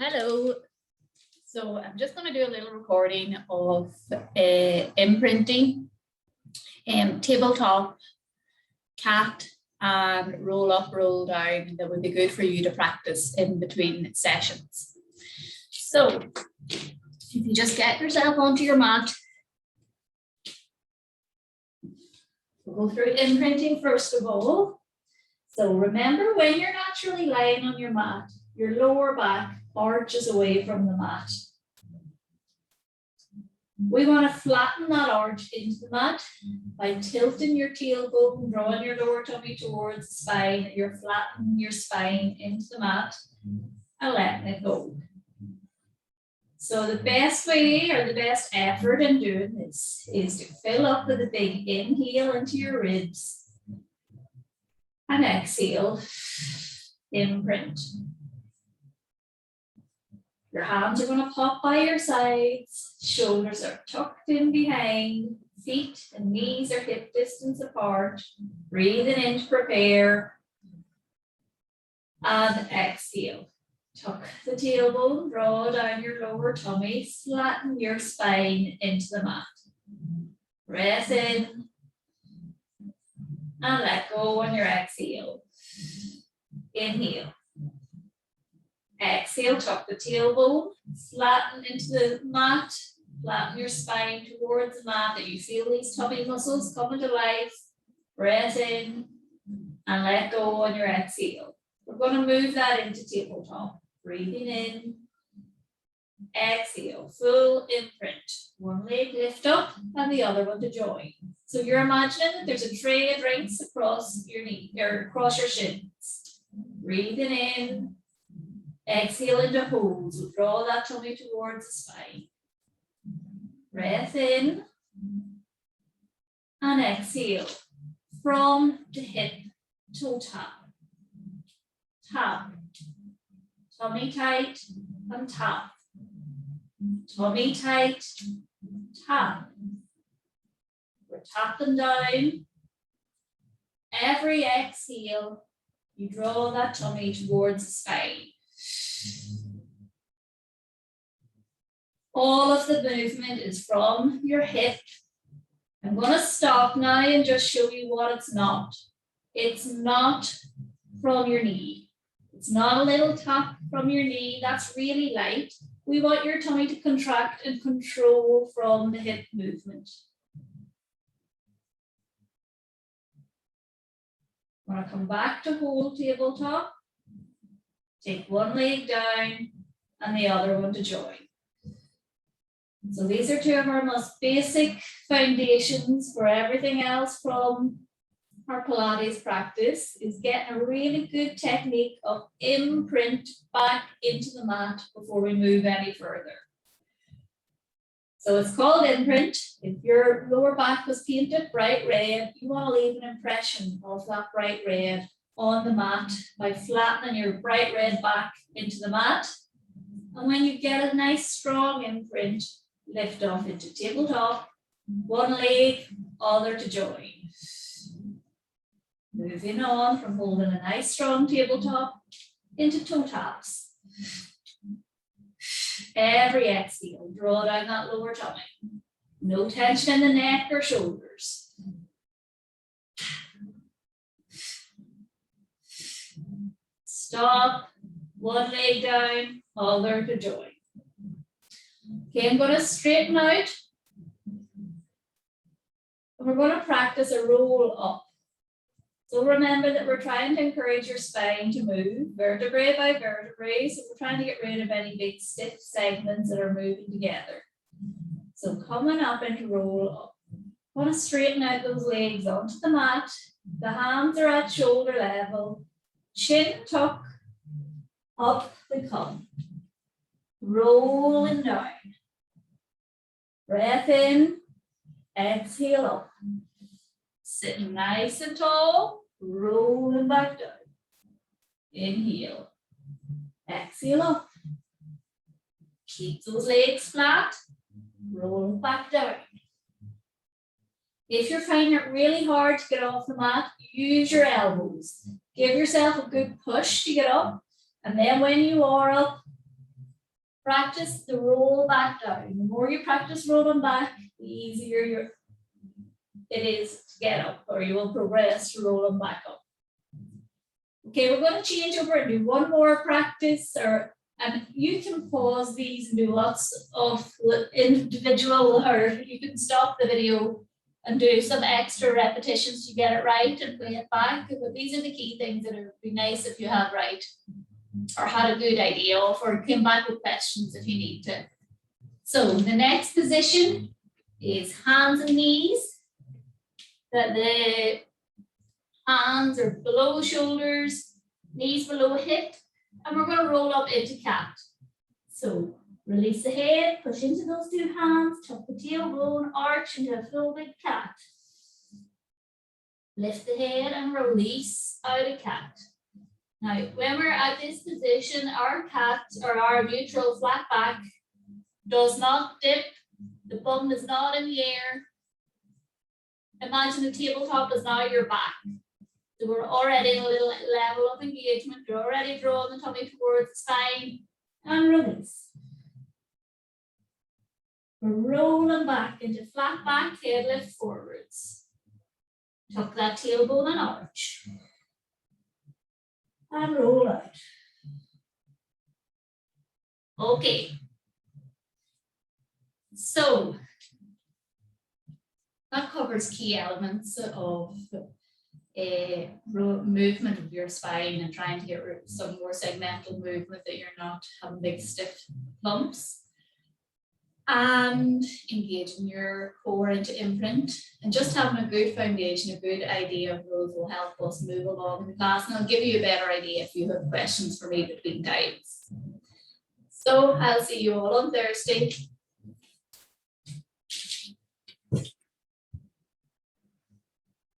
Hello. So I'm just going to do a little recording of imprinting, tabletop, cat, and roll up, roll down. That would be good for you to practice in between sessions. So if you just get yourself onto your mat, we'll go through imprinting first of all. So remember, when you're naturally lying on your mat, your lower back arches away from the mat. We want to flatten that arch into the mat by tilting your tailbone, drawing your lower tummy towards the spine. You're flattening your spine into the mat and letting it go. So the best way or the best effort in doing this is to fill up with a big inhale into your ribs and exhale, imprint. Your hands are going to pop by your sides, shoulders are tucked in behind, feet and knees are hip distance apart, breathing in to prepare, and exhale. Tuck the tailbone, draw down your lower tummy, flatten your spine into the mat. Breath in, and let go on your exhale. Inhale. Exhale, tuck the tailbone, flatten into the mat, flatten your spine towards the mat, that you feel these tummy muscles coming to life. Breath in and let go on your exhale. We're going to move that into tabletop. Breathing in, exhale, full imprint. One leg lift up and the other one to join. So you're imagining that there's a tray of drinks across your knee or across your shins. Breathing in. Exhale into holds. We'll draw that tummy towards the spine. Breath in and exhale from the hip to tap. Tap. Tummy tight and tap. Tummy tight, tap. We're tapping down. Every exhale, you draw that tummy towards the spine. All of the movement is from your hip. I'm going to stop now and just show you what it's not. It's not from your knee. It's not a little tap from your knee. That's really light. We want your tummy to contract and control from the hip movement. I'm going to come back to hold tabletop. Take one leg down and the other one to join. So these are two of our most basic foundations for everything else from our Pilates practice, is getting a really good technique of imprint back into the mat before we move any further. So it's called imprint. If your lower back was painted bright red, you want to leave an impression of that bright red on the mat by flattening your bright red back into the mat. And when you get a nice strong imprint, lift off into tabletop, one leg, other to join. Moving on from holding a nice strong tabletop into toe taps. Every exhale, draw down that lower tummy. No tension in the neck or shoulders. Stop, one leg down, other to join. Okay, I'm going to straighten out. And we're going to practice a roll up. So remember that we're trying to encourage your spine to move vertebrae by vertebrae. So we're trying to get rid of any big stiff segments that are moving together. So coming up into roll up. I want to straighten out those legs onto the mat. The hands are at shoulder level. Chin tuck, up they come. Rolling down. Breath in, exhale up. Sitting nice and tall, rolling back down. Inhale, exhale up. Keep those legs flat, roll back down. If you're finding it really hard to get off the mat, use your elbows. Give yourself a good push to get up. And then when you are up, practice the roll back down. The more you practice rolling back, the easier it is to get up, or you will progress to rolling back up. Okay, we're going to change over and do one more practice, and you can pause these and do lots of individual, or you can stop the video and do some extra repetitions to get it right and play it back. But these are the key things that would be nice if you had right, or had a good idea of, or came back with questions if you need to. So the next position is hands and knees. That the hands are below shoulders, knees below hip, and we're going to roll up into cat. So release the head, push into those two hands, tuck the tailbone, arch into a full big cat. Lift the head and release out of cat. Now, when we're at this position, our cat, or our neutral flat back, does not dip. The bum is not in the air. Imagine the tabletop is now your back. So we're already in a little level of engagement. You're already drawing the tummy towards the spine, and release. We're rolling back into flat back, head lift forwards. Tuck that tailbone and arch. And roll out. Okay. So that covers key elements of movement of your spine and trying to get some more segmental movement, that you're not having big stiff lumps, and engaging your core into imprint, and just having a good foundation, a good idea of those will help us move along in the class, and I'll give you a better idea if you have questions for me between times. So I'll see you all on Thursday.